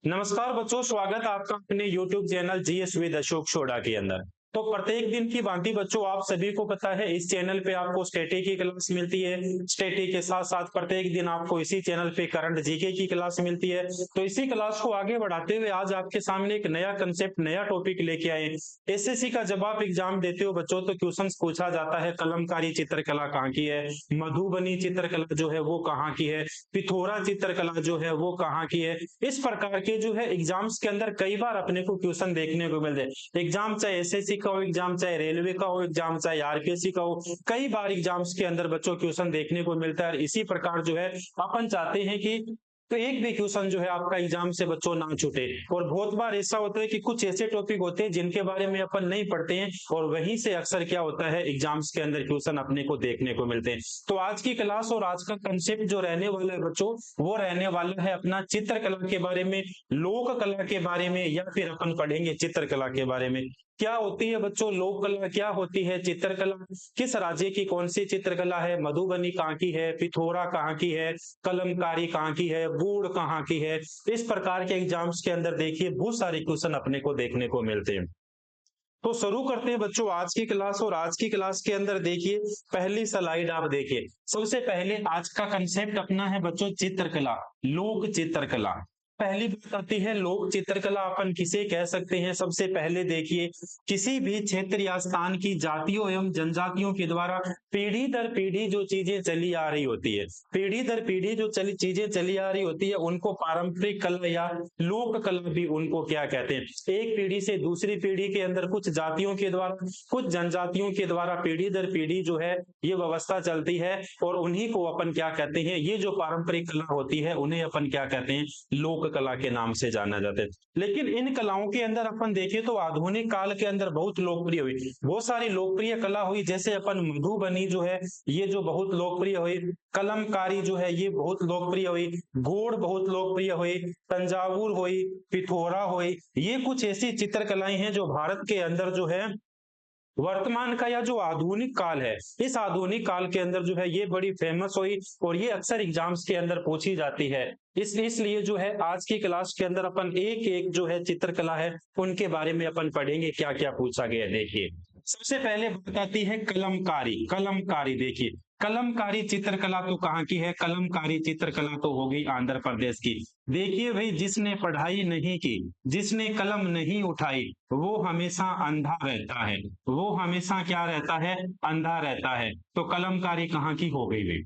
नमस्कार बच्चों, स्वागत है आपका अपने YouTube channel GS with Ashok soda के अंदर। तो प्रत्येक दिन की भांति बच्चों आप सभी को पता है इस चैनल पे आपको स्टैटिक की क्लास मिलती है। स्टैटिक के साथ साथ प्रत्येक दिन आपको इसी चैनल पे करंट जीके की क्लास मिलती है। तो इसी क्लास को आगे बढ़ाते हुए आज आपके सामने एक नया कंसेप्ट, नया टॉपिक लेके आए। एसएससी का जब आप एग्जाम देते हो बच्चों तो क्वेश्चन पूछा जाता है कलमकारी चित्रकला कहाँ की है, मधुबनी चित्रकला जो है वो कहाँ की है, पिथोरा चित्रकला जो है वो कहाँ की है। इस प्रकार के जो है एग्जाम्स के अंदर कई बार अपने को क्वेश्चन देखने को मिलते हैं। एग्जाम चाहे एसएससी का हो, एग्जाम चाहे रेलवे का हो, एग्जाम चाहे आरपीएससी का हो, कई बार एग्जाम्स के अंदर बच्चों क्वेश्चन देखने को मिलता है। इसी प्रकार जो है अपन चाहते हैं कि तो एक भी क्वेश्चन जो है आपका एग्जाम से बच्चों ना छूटे। और बहुत बार ऐसा होता है कि कुछ ऐसे टॉपिक होते हैं जिनके बारे में अपन नहीं पढ़ते हैं और वहीं से अक्सर क्या होता है एग्जाम्स के अंदर क्वेश्चन अपने को देखने को मिलते हैं। तो आज की क्लास और आज का कंसेप्ट जो रहने वाला है बच्चों वो रहने वाला है अपना चित्रकला के बारे में, लोक कला के बारे में, या फिर अपन पढ़ेंगे चित्रकला के बारे में। क्या होती है बच्चों लोक कला, क्या होती है चित्रकला, किस राज्य की कौन सी चित्रकला है, मधुबनी कहाँ की है, पिथोरा कहाँ की है, कलमकारी कहाँ की है, बूढ़ कहाँ की है। इस प्रकार के एग्जाम्स के अंदर देखिए बहुत सारे क्वेश्चन अपने को देखने को मिलते हैं। तो शुरू करते हैं बच्चों आज की क्लास। और आज की क्लास के अंदर देखिए पहली स्लाइड आप देखिए। सबसे पहले आज का कंसेप्ट अपना है बच्चों चित्रकला, लोक चित्रकला। पहली बात आती है लोक चित्रकला अपन किसे कह सकते हैं। सबसे पहले देखिए किसी भी क्षेत्र या स्थान की जातियों एवं जनजातियों के द्वारा पीढ़ी दर पीढ़ी जो चीजें चली आ रही होती है, पीढ़ी दर पीढ़ी जो चीजें चली आ रही होती है उनको पारंपरिक कला या लोक कला भी उनको क्या कहते हैं। एक पीढ़ी से दूसरी पीढ़ी के अंदर कुछ जातियों के द्वारा, कुछ जनजातियों के द्वारा पीढ़ी दर पीढ़ी जो है ये व्यवस्था चलती है और उन्हीं को अपन क्या कहते हैं, ये जो पारंपरिक कला होती है उन्हें अपन क्या कहते हैं, लोक कला के नाम से जाना जाता है। लेकिन इन कलाओं के अंदर अपन देखें तो आधुनिक काल के अंदर बहुत लोकप्रिय हुई, बहुत सारी लोकप्रिय कला हुई। जैसे अपन मधुबनी जो है ये जो बहुत लोकप्रिय हुई, कलमकारी जो है ये बहुत लोकप्रिय हुई, गोड़ बहुत लोकप्रिय हुई, तंजावुर हुई, पिथोरा हुई। ये कुछ ऐसी चित्रकलाएं हैं जो भारत के अंदर जो है वर्तमान का या जो आधुनिक काल है इस आधुनिक काल के अंदर जो है ये बड़ी फेमस हुई और ये अक्सर एग्जाम्स के अंदर पूछी जाती है। इसलिए जो है आज की क्लास के अंदर अपन एक एक जो है चित्रकला है उनके बारे में अपन पढ़ेंगे क्या क्या पूछा गया है। देखिए सबसे पहले बात आती है कलमकारी। कलमकारी देखिए कलमकारी चित्रकला तो कहाँ की है, कलमकारी चित्रकला तो होगी आंध्र प्रदेश की। देखिए भाई जिसने पढ़ाई नहीं की, जिसने कलम नहीं उठाई वो हमेशा अंधा रहता है, वो हमेशा क्या रहता है, अंधा रहता है। तो कलमकारी कहाँ की हो गई भाई,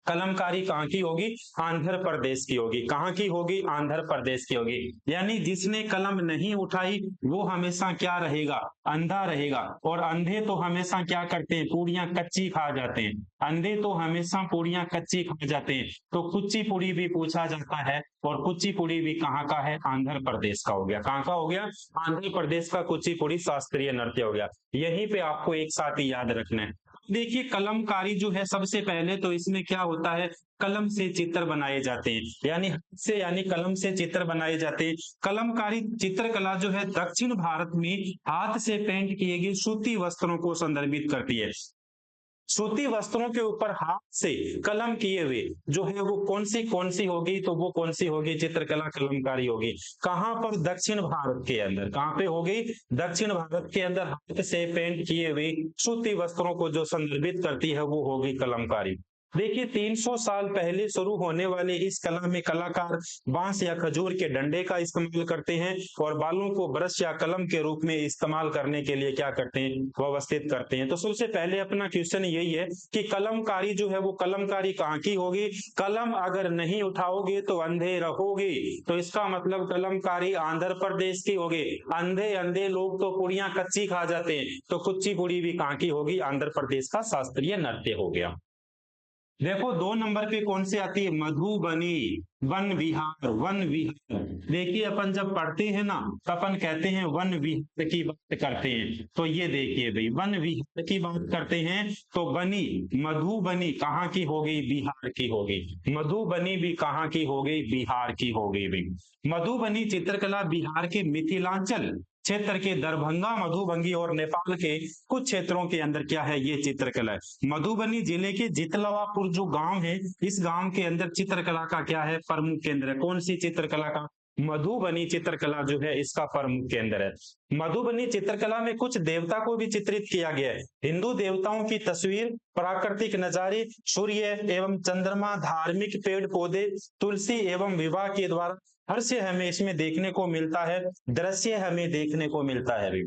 कलमकारी कहाँ की होगी, आंध्र प्रदेश की होगी। कहाँ की होगी, आंध्र प्रदेश की होगी। यानी जिसने कलम नहीं उठाई वो हमेशा क्या रहेगा, अंधा रहेगा। और अंधे तो हमेशा क्या करते हैं, पूड़ियां कच्ची खा जाते हैं। अंधे तो हमेशा पूड़ियां कच्ची खा जाते हैं। तो कुचिपुड़ी भी पूछा जाता है और कुचिपुड़ी भी कहाँ का है, आंध्र प्रदेश का हो गया। कहाँ का हो गया, आंध्र प्रदेश का कुचिपुड़ी शास्त्रीय नृत्य हो गया। यहीं पे आपको एक साथ ही याद रखना है। देखिए कलमकारी जो है सबसे पहले तो इसमें क्या होता है, कलम से चित्र बनाए जाते हैं, यानी हाथ से यानी कलम से चित्र बनाए जाते हैं। कलमकारी चित्रकला जो है दक्षिण भारत में हाथ से पेंट किए गए सूती वस्त्रों को संदर्भित करती है। सूती वस्त्रों के ऊपर हाथ से कलम किए हुए जो है वो कौन सी होगी, तो वो कौन सी होगी, चित्रकला कलमकारी होगी। कहां पर, दक्षिण भारत के अंदर। कहां पे होगी, दक्षिण भारत के अंदर हाथ से पेंट किए हुए सूती वस्त्रों को जो संदर्भित करती है वो होगी कलमकारी। देखिए 300 साल पहले शुरू होने वाले इस कला में कलाकार बांस या खजूर के डंडे का इस्तेमाल करते हैं और बालों को ब्रश या कलम के रूप में इस्तेमाल करने के लिए क्या करते हैं, व्यवस्थित करते हैं। तो सबसे पहले अपना क्वेश्चन यही है कि कलमकारी जो है वो कलमकारी कहाँ की होगी। कलम अगर नहीं उठाओगे तो अंधे रहोगे, तो इसका मतलब कलमकारी आंध्र प्रदेश की होगी। अंधे अंधे लोग तो पुड़ियां कच्ची खा जाते हैं, तो कुचिपुड़ी भी कहाँ की होगी, आंध्र प्रदेश का शास्त्रीय नृत्य हो गया। देखो 2 नंबर पे कौन सी आती है, मधुबनी, वन विहार। वन विहार देखिए अपन जब पढ़ते हैं ना तो अपन कहते हैं वन विहार की बात करते हैं। तो ये देखिए भाई वन विहार की बात करते हैं तो बनी, मधुबनी कहाँ की हो गई, बिहार की हो गई। मधुबनी भी कहाँ की हो गई, बिहार की हो गई भाई। मधुबनी चित्रकला बिहार के मिथिलांचल क्षेत्र के दरभंगा, मधुबनी और नेपाल के कुछ क्षेत्रों के अंदर क्या है, ये चित्रकला है। मधुबनी जिले के जितलवापुर जो गांव है इस गांव के अंदर चित्रकला का क्या है, प्रमुख केंद्र है। कौन सी चित्रकला का, मधुबनी चित्रकला जो है इसका प्रमुख केंद्र है। मधुबनी चित्रकला में कुछ देवता को भी चित्रित किया गया है। हिंदू देवताओं की तस्वीर, प्राकृतिक नजारे, सूर्य एवं चंद्रमा, धार्मिक पेड़ पौधे, तुलसी एवं विवाह के द्वारा हर से हमें इसमें देखने को मिलता है, दृश्य हमें देखने को मिलता है।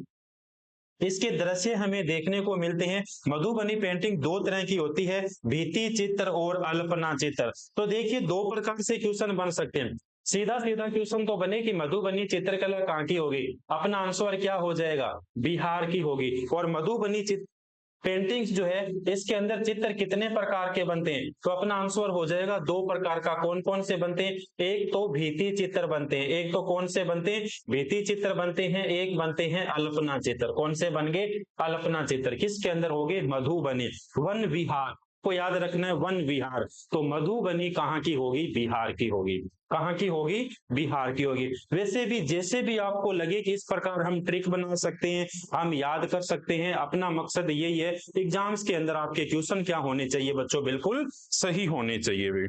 इसके दृश्य हमें देखने को मिलते हैं। मधुबनी पेंटिंग दो तरह की होती है, भित्ति चित्र और अल्पना चित्र। तो देखिए दो प्रकार से क्वेश्चन बन सकते हैं। सीधा सीधा क्वेश्चन तो बने कि मधुबनी चित्रकला कहाँ की होगी, अपना आंसर क्या हो जाएगा, बिहार की होगी। और मधुबनी चित्र पेंटिंग्स जो है इसके अंदर चित्र कितने प्रकार के बनते हैं, तो अपना आंसर हो जाएगा दो प्रकार का। कौन कौन से बनते हैं, एक तो भित्ति चित्र बनते हैं, एक तो कौन से बनते हैं, भित्ति चित्र बनते हैं, एक बनते हैं अल्पना चित्र। कौन से बन गए, अल्पना चित्र। किसके अंदर होंगे, मधुबनी। वन विहार को याद रखना है, वन विहार। तो मधुबनी कहाँ की होगी, बिहार की होगी। कहाँ की होगी, बिहार की होगी। वैसे भी जैसे भी आपको लगे कि इस प्रकार हम ट्रिक बना सकते हैं, हम याद कर सकते हैं, अपना मकसद यही है एग्जाम्स के अंदर आपके क्वेश्चन क्या होने चाहिए बच्चों, बिल्कुल सही होने चाहिए।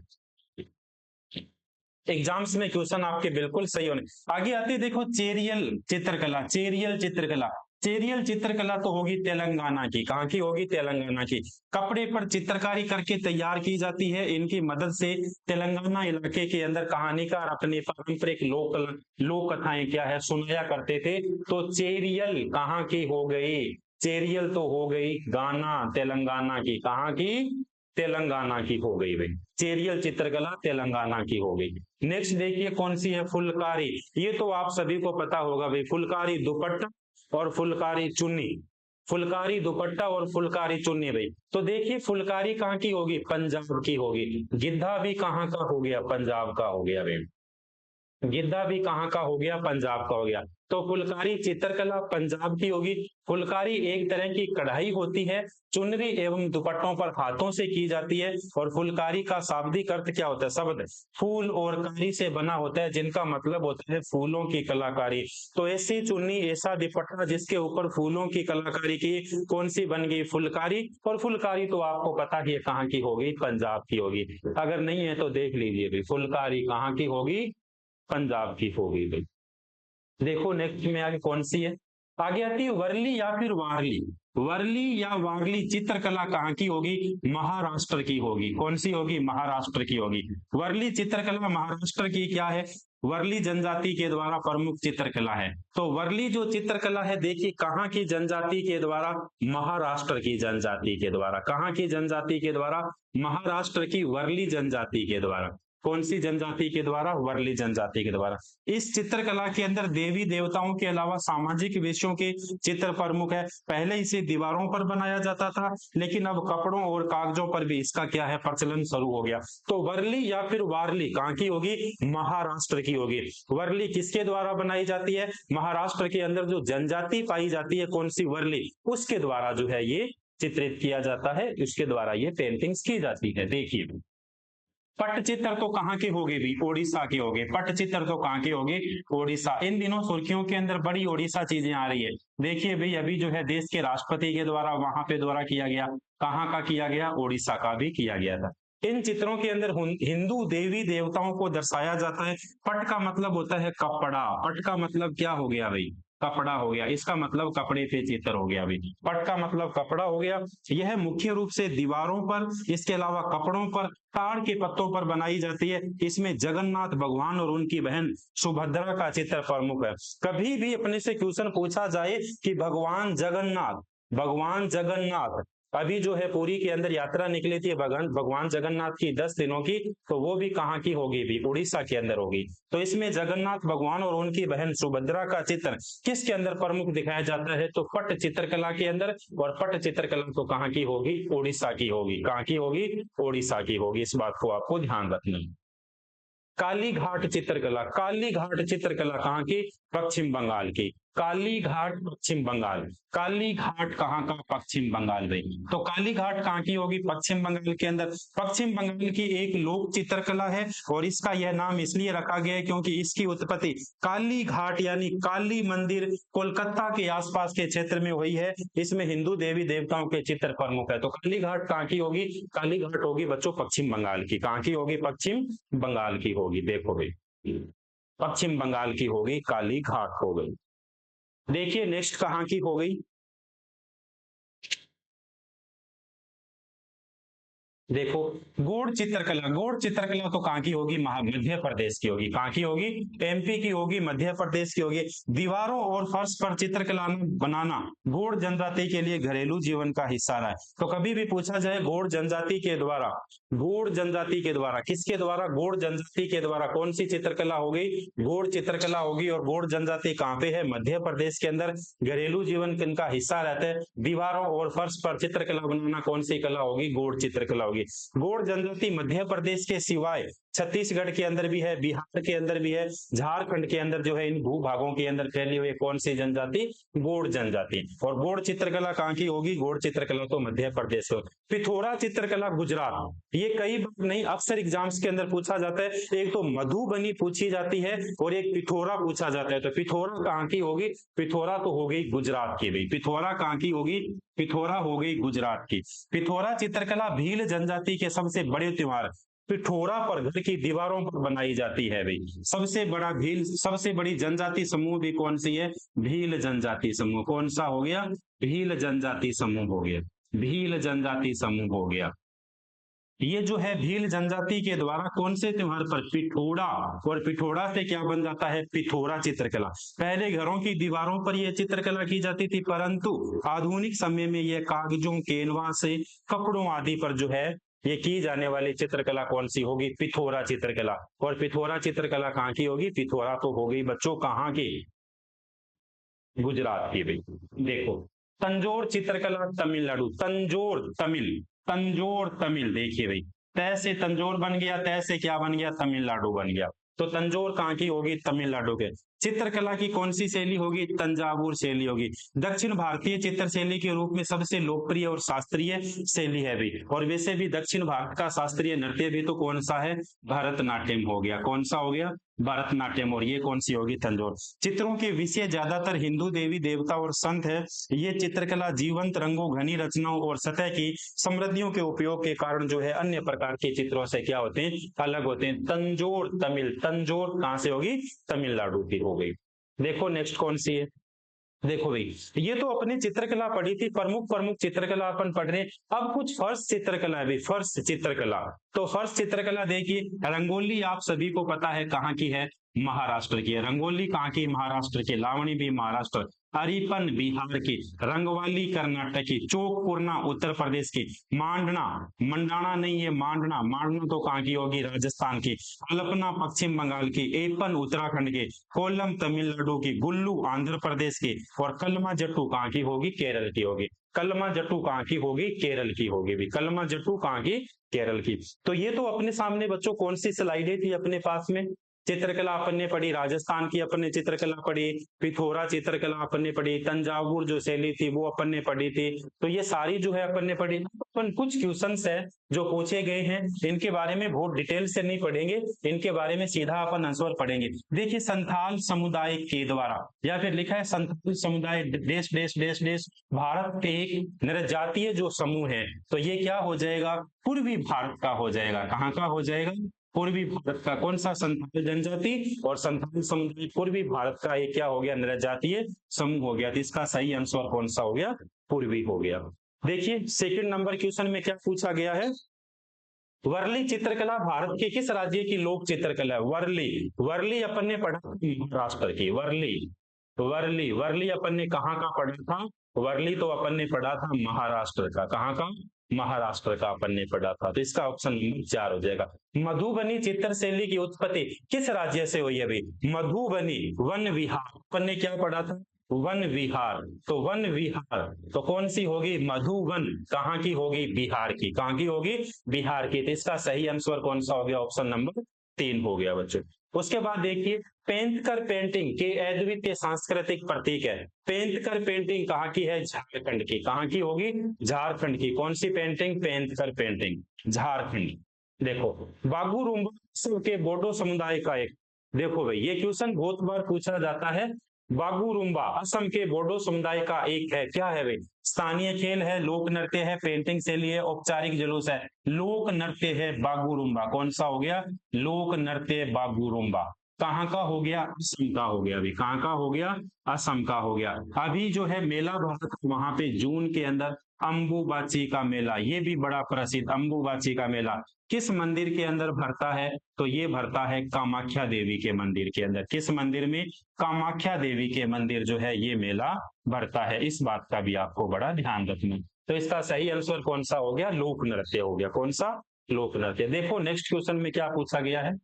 एग्जाम्स में क्वेश्चन आपके बिल्कुल सही होने। आगे आते देखो चेरियल चित्रकला। चेरियल चित्रकला, चेरियल चित्रकला तो होगी तेलंगाना की। कहाँ की होगी, तेलंगाना की। कपड़े पर चित्रकारी करके तैयार की जाती है। इनकी मदद से तेलंगाना इलाके के अंदर कहानीकार अपने पारंपरिक लोक कथाएं क्या है सुनाया करते थे। तो चेरियल कहाँ की हो गई, चेरियल तो हो गई गाना तेलंगाना की। कहाँ की, तेलंगाना की हो गई भाई। चेरियल चित्रकला तेलंगाना की हो गई। नेक्स्ट देखिए कौन सी है, फुलकारी। ये तो आप सभी को पता होगा भाई, फुलकारी दुपट्टा और फुलकारी चुन्नी। फुलकारी दुपट्टा और फुलकारी चुन्नी भाई। तो देखिए फुलकारी कहाँ की होगी, पंजाब की होगी। गिद्धा भी कहाँ का हो गया, पंजाब का हो गया भाई। गिद्धा भी कहाँ का हो गया, पंजाब का हो गया। तो फुलकारी चित्रकला पंजाब की होगी। फुलकारी एक तरह की कढ़ाई होती है, चुनरी एवं दुपट्टों पर हाथों से की जाती है। और फुलकारी का शाब्दिक अर्थ क्या होता है, शब्द फूल और कारी से बना होता है, जिनका मतलब होता है फूलों की कलाकारी। तो ऐसी चुन्नी, ऐसा दुपट्टा जिसके ऊपर फूलों की कलाकारी की, कौन सी बन गई, फुलकारी। और फुलकारी तो आपको पता ही है कहाँ की होगी, पंजाब की होगी। अगर नहीं है तो देख लीजिए, फुलकारी कहाँ की होगी, पंजाब की होगी भाई। देखो नेक्स्ट में आगे कौन सी है, आगे आती है वर्ली या फिर वारली। वर्ली या वारली चित्रकला कहाँ की होगी, महाराष्ट्र की होगी। कौन सी होगी, महाराष्ट्र की होगी। वर्ली चित्रकला महाराष्ट्र की क्या है, वर्ली जनजाति के द्वारा प्रमुख चित्रकला है। तो वर्ली जो चित्रकला है देखिए कहाँ की जनजाति के द्वारा, महाराष्ट्र की जनजाति के द्वारा। कहाँ की जनजाति के द्वारा, महाराष्ट्र की वर्ली जनजाति के द्वारा। कौन सी जनजाति के द्वारा, वर्ली जनजाति के द्वारा। इस चित्रकला के अंदर देवी देवताओं के अलावा सामाजिक विषयों के चित्र प्रमुख है। पहले इसे दीवारों पर बनाया जाता था, लेकिन अब कपड़ों और कागजों पर भी इसका क्या है, प्रचलन शुरू हो गया। तो वर्ली या फिर वारली कहाँ की होगी, महाराष्ट्र की होगी। वर्ली किसके द्वारा बनाई जाती है, महाराष्ट्र के अंदर जो जनजाति पाई जाती है, कौन सी, वर्ली, उसके द्वारा जो है ये चित्रित किया जाता है, उसके द्वारा ये पेंटिंग्स की जाती है। देखिए पट्टचित्र तो कहाँ के होंगे भी, ओडिशा के होंगे। पट्टचित्र तो कहाँ के होंगे, ओडिशा। इन दिनों सुर्खियों के अंदर बड़ी ओडिशा चीजें आ रही है। देखिए भाई अभी जो है देश के राष्ट्रपति के द्वारा वहां पे द्वारा किया गया, कहाँ का किया गया, ओडिशा का भी किया गया था। इन चित्रों के अंदर हिंदू देवी देवताओं को दर्शाया जाता है। पट का मतलब होता है कपड़ा। पट का मतलब क्या हो गया भाई, कपड़ा हो गया। इसका मतलब कपड़े पे चित्र हो गया भाई। पट का मतलब कपड़ा हो गया। यह मुख्य रूप से दीवारों पर, इसके अलावा कपड़ों पर, ताड़ के पत्तों पर बनाई जाती है। इसमें जगन्नाथ भगवान और उनकी बहन सुभद्रा का चित्र प्रमुख है। कभी भी अपने से क्वेश्चन पूछा जाए कि भगवान जगन्नाथ, भगवान जगन्नाथ अभी जो है पुरी के अंदर यात्रा निकली थी भगवान जगन्नाथ की 10 दिनों की, तो वो भी कहाँ की होगी भी, उड़ीसा के अंदर होगी। तो इसमें जगन्नाथ भगवान और उनकी बहन सुभद्रा का चित्र किसके अंदर प्रमुख दिखाया जाता है, तो पट चित्रकला के अंदर। और पट चित्रकला तो कहाँ की होगी, उड़ीसा की होगी। कहाँ की होगी, उड़ीसा की होगी। इस बात को आपको ध्यान रखना है। काली घाट चित्रकला, काली घाट चित्रकला कहाँ की, पश्चिम बंगाल की। काली घाट पश्चिम बंगाल, काली घाट कहाँ का, पश्चिम बंगाल भाई। तो काली घाट कहाँ की होगी, पश्चिम बंगाल के अंदर। पश्चिम बंगाल की एक लोक चित्रकला है और इसका यह नाम इसलिए रखा गया है क्योंकि इसकी उत्पत्ति काली घाट यानी काली मंदिर कोलकाता के आसपास के क्षेत्र में हुई है। इसमें हिंदू देवी देवताओं के चित्र प्रमुख है। तो काली घाट कहाँ की होगी, काली घाट होगी बच्चों पश्चिम बंगाल की। कहाँ की होगी, पश्चिम बंगाल की होगी। देखो भाई पश्चिम बंगाल की होगी काली घाट हो गई। देखिए नेक्स्ट कहाँ की हो गई, देखो गोड़ चित्रकला तो कहाँ की होगी, मध्य प्रदेश की होगी। कहाँ की होगी, एमपी की होगी, मध्य प्रदेश की होगी। दीवारों और फर्श पर चित्रकला बनाना गोड़ जनजाति के लिए घरेलू जीवन का हिस्सा रहा है। तो कभी भी पूछा जाए गोड़ जनजाति के द्वारा, गोड़ जनजाति के द्वारा, किसके द्वारा, गोड़ जनजाति के द्वारा कौन सी चित्रकला होगी, गोड़ चित्रकला होगी। और गोड़ जनजाति कहाँ पे है, मध्य प्रदेश के अंदर। घरेलू जीवन का हिस्सा रहता है। दीवारों और फर्श पर चित्रकला बनाना कौन सी कला होगी, गोड़ चित्रकला होगी। गोड़ जनजाति मध्य प्रदेश के सिवाय छत्तीसगढ़ के अंदर भी है, बिहार के अंदर भी है, झारखंड के अंदर जो है इन भूभागों के अंदर फैली हुई कौन सी जनजाति, गोड़ जनजाति। और गोड़ चित्रकला कहाँ की होगी, गोड़ चित्रकला तो मध्य प्रदेश हो। पिथौरा चित्रकला गुजरात, ये कई बार नहीं अक्सर एग्जाम्स के अंदर पूछा जाता है। एक तो मधुबनी पूछी जाती है और एक पिथौरा पूछा जाता है। तो पिथौरा कहाँ की होगी, पिथौरा तो हो गई गुजरात की भाई। पिथौरा कहाँ की होगी, पिथौरा हो गई गुजरात की। पिथौरा चित्रकला भील जनजाति के सबसे बड़े त्योहार पिठोरा पर घर की दीवारों पर बनाई जाती है भाई। सबसे बड़ा भील, सबसे बड़ी जनजाति समूह भी कौन सी है, भील जनजाति समूह। कौन सा हो गया, भील जनजाति समूह हो गया, भील जनजाति समूह हो गया। ये जो है भील जनजाति के द्वारा कौन से त्योहार पर, पिठोड़ा। और पिठोड़ा से क्या बन जाता है, पिथौरा चित्रकला। पहले घरों की दीवारों पर यह चित्रकला की जाती थी, परंतु आधुनिक समय में यह कागजों, कैनवास से, कपड़ों आदि पर जो है ये की जाने वाली चित्रकला कौन सी होगी, पिथौरा चित्रकला। और पिथौरा चित्रकला कहाँ की होगी, पिथौरा तो हो गई बच्चों कहाँ की, गुजरात की भाई। देखो तंजोर चित्रकला तमिलनाडु, तंजोर तमिल, तंजोर तमिल। देखिए भाई तय से तंजोर बन गया, तय से क्या बन गया, तमिलनाडु बन गया। तो तंजोर कहाँ की होगी, तमिलनाडु के। चित्रकला की कौन सी शैली होगी, तंजावुर शैली होगी। दक्षिण भारतीय चित्र शैली के रूप में सबसे लोकप्रिय और शास्त्रीय शैली है भी। और वैसे भी दक्षिण भारत का शास्त्रीय नृत्य भी तो कौन सा है, भरतनाट्यम हो गया। कौन सा हो गया, भरतनाट्यम। और ये कौन सी होगी, तंजौर। चित्रों के विषय ज्यादातर हिंदू देवी देवता और संत है। ये चित्रकला जीवंत रंगों, घनी रचनाओं और सतह की समृद्धियों के उपयोग के कारण जो है अन्य प्रकार के चित्रों से क्या होते हैं, अलग होते हैं। तंजोर तमिल, तंजोर कहां से होगी, तमिलनाडु की हो गई। देखो नेक्स्ट कौन सी है, देखो भाई ये तो अपनी चित्रकला पढ़ी थी, प्रमुख प्रमुख चित्रकला अपन पढ़ रहे। अब कुछ फर्श चित्रकला है भाई, फर्श चित्रकला। तो फर्श चित्रकला देखिए, रंगोली आप सभी को पता है कहाँ की है, महाराष्ट्र की है। रंगोली कहाँ की, महाराष्ट्र की। लावणी भी महाराष्ट्र, अरिपन बिहार की, रंगवाली कर्नाटक की, चौकपुरना उत्तर प्रदेश की, मांडना, मंडाना नहीं है मांडना, मांडना तो कहाँ की होगी, राजस्थान की, अल्पना पश्चिम बंगाल की, एपन उत्तराखंड की, कोल्लम तमिलनाडु की, गुल्लू आंध्र प्रदेश की, और कलमा जट्टू कहाँ की होगी, केरल की होगी। कलमा जट्टू कहाँ की होगी, केरल की होगी भी। कलमा जट्टू कहाँ की, केरल की। तो ये तो अपने सामने बच्चों कौन सी स्लाइडें थी अपने पास में, चित्रकला अपन ने पढ़ी, राजस्थान की अपन ने चित्रकला पढ़ी, पिथौरा चित्रकला अपन ने पढ़ी, तंजावुर जो शैली थी वो अपन ने पढ़ी थी। तो ये सारी जो है अपन ने पढ़ी। अपन कुछ क्वेश्चंस है जो पूछे गए हैं, इनके बारे में बहुत डिटेल से नहीं पढ़ेंगे, इनके बारे में सीधा अपन आंसर पढ़ेंगे। देखिए संथाल समुदाय के द्वारा, या फिर लिखा है संथाल समुदाय देश देश देश देश भारत के एक नृजातीय जो समूह है। तो ये क्या हो जाएगा, पूर्वी भारत का हो जाएगा। कहाँ का हो जाएगा, पूर्वी भारत का। कौन सा, संथाल जनजाति और संथाल समुदाय पूर्वी भारत का एक क्या हो गया, नृजातीय समूह हो गया। तो इसका सही आंसर कौन सा हो गया, पूर्वी हो गया। देखिए सेकंड नंबर क्वेश्चन में क्या पूछा गया है, वर्ली चित्रकला भारत के किस राज्य की लोक चित्रकला है। वर्ली, वर्ली अपन ने पढ़ा महाराष्ट्र की, वर्ली, वर्ली, वर्ली अपन ने कहाँ का पढ़ा था, वर्ली तो अपन ने पढ़ा था महाराष्ट्र का। कहाँ का, महाराष्ट्र का अपन ने पढ़ा था। तो इसका ऑप्शन नंबर 4 हो जाएगा। मधुबनी चित्र शैली की उत्पत्ति किस राज्य से हुई है भाई, मधुबनी, वन विहार अपन ने क्या पढ़ा था, वन विहार। तो वन विहार तो कौन सी होगी, मधुबन कहाँ की होगी, बिहार की। कहाँ की होगी, बिहार की। तो इसका सही आंसर कौन सा हो गया, ऑप्शन नंबर 3 हो गया बच्चों। उसके बाद देखिए पेंटकर पेंटिंग के अद्वितीय सांस्कृतिक प्रतीक है। पेंटकर पेंटिंग कहाँ की है, झारखंड की। कहाँ की होगी, झारखंड की। कौन सी पेंटिंग, पेंटकर पेंटिंग, झारखंड। देखो बागुरुम्बा के बोडो समुदाय का एक, देखो भाई ये क्वेश्चन बहुत बार पूछा जाता है। बागुरुम्बा असम के बोडो समुदाय का एक है, क्या है भाई, स्थानीय खेल है, लोक नृत्य है, पेंटिंग शैली है, औपचारिक जुलूस है, लोक नृत्य है बागुरुम्बा। कौन सा हो गया, लोक नृत्य बागुरुम्बा। कहाँ का हो गया, असम का हो गया। अभी कहाँ का हो गया, असम का हो गया। अभी जो है मेला भरता वहां पे जून के अंदर, अम्बुबाची का मेला, ये भी बड़ा प्रसिद्ध अम्बुबाची का मेला किस मंदिर के अंदर भरता है, तो ये भरता है कामाख्या देवी के मंदिर के अंदर। किस मंदिर में, कामाख्या देवी के मंदिर जो है ये मेला भरता है। इस बात का भी आपको बड़ा ध्यान रखना। तो इसका सही आंसर कौन सा हो गया, लोक नृत्य हो गया। कौन सा, लोक नृत्य। देखो नेक्स्ट क्वेश्चन में क्या पूछा गया है,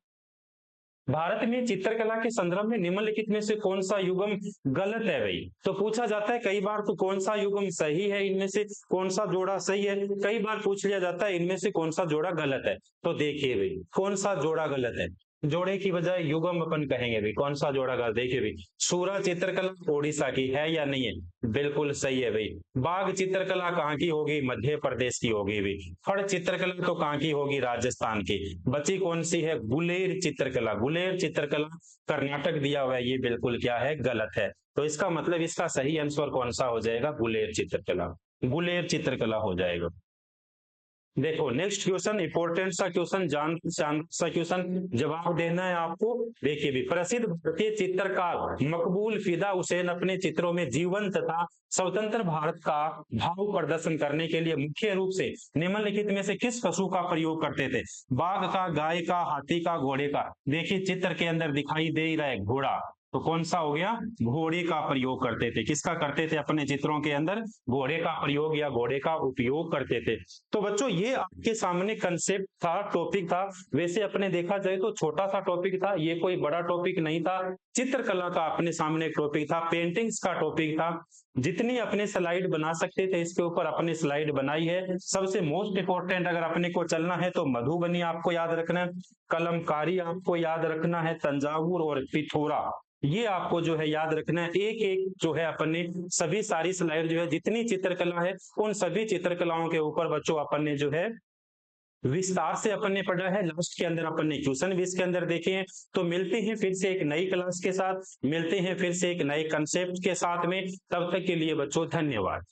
भारत में चित्रकला के संदर्भ में निम्नलिखित में से कौन सा युगम गलत है भाई। तो पूछा जाता है कई बार तो कौन सा युगम सही है, इनमें से कौन सा जोड़ा सही है। कई बार पूछ लिया जाता है इनमें से कौन सा जोड़ा गलत है। तो देखिए भाई कौन सा जोड़ा गलत है, जोड़े की बजाय युगम अपन कहेंगे भाई। कौन सा जोड़ा गलत, देखिए भाई सूरा चित्रकला उड़ीसा की है या नहीं है, बिल्कुल सही है भाई। बाघ चित्रकला कहाँ की होगी, मध्य प्रदेश की होगी भाई। फड़ चित्रकला तो कहाँ की होगी, राजस्थान की। बची कौन सी है, गुलेर चित्रकला, गुलेर चित्रकला कर्नाटक दिया हुआ है, ये बिल्कुल क्या है, गलत है। तो इसका मतलब इसका सही आंसर कौन सा हो जाएगा, गुलेर चित्रकला, गुलेर चित्रकला हो जाएगा। देखो नेक्स्ट क्वेश्चन इंपॉर्टेंट सा क्वेश्चन, जान सा क्वेश्चन जवाब देना है आपको। देखिए भी प्रसिद्ध भारतीय चित्रकार मकबूल फिदा हुसैन अपने चित्रों में जीवन तथा स्वतंत्र भारत का भाव प्रदर्शन करने के लिए मुख्य रूप से निम्नलिखित में से किस पशु का प्रयोग करते थे, बाघ का, गाय का, हाथी का, घोड़े का। देखिए चित्र के अंदर दिखाई दे रहा है घोड़ा, तो कौन सा हो गया, घोड़े का प्रयोग करते थे। किसका करते थे, अपने चित्रों के अंदर घोड़े का प्रयोग या घोड़े का उपयोग करते थे। तो बच्चों ये आपके सामने कंसेप्ट था, टॉपिक था। वैसे अपने देखा जाए तो छोटा सा टॉपिक था, ये कोई बड़ा टॉपिक नहीं था। चित्रकला का अपने सामने एक टॉपिक था, पेंटिंग्स का टॉपिक था। जितनी अपने स्लाइड बना सकते थे इसके ऊपर अपने स्लाइड बनाई है। सबसे मोस्ट इंपोर्टेंट अगर अपने को चलना है तो मधुबनी आपको याद रखना है, कलमकारी आपको याद रखना है, तंजावुर और पिथौरा, ये आपको जो है याद रखना है। एक एक जो है अपने सभी सारी स्लाइड जो है जितनी चित्रकला है उन सभी चित्रकलाओं के ऊपर बच्चों अपन ने जो है विस्तार से अपन ने पढ़ा है। लास्ट के अंदर अपन ने क्वेश्चन भी इसके अंदर देखे हैं। तो मिलते हैं फिर से एक नई क्लास के साथ, मिलते हैं फिर से एक नए कंसेप्ट के साथ में। तब तक के लिए बच्चों धन्यवाद।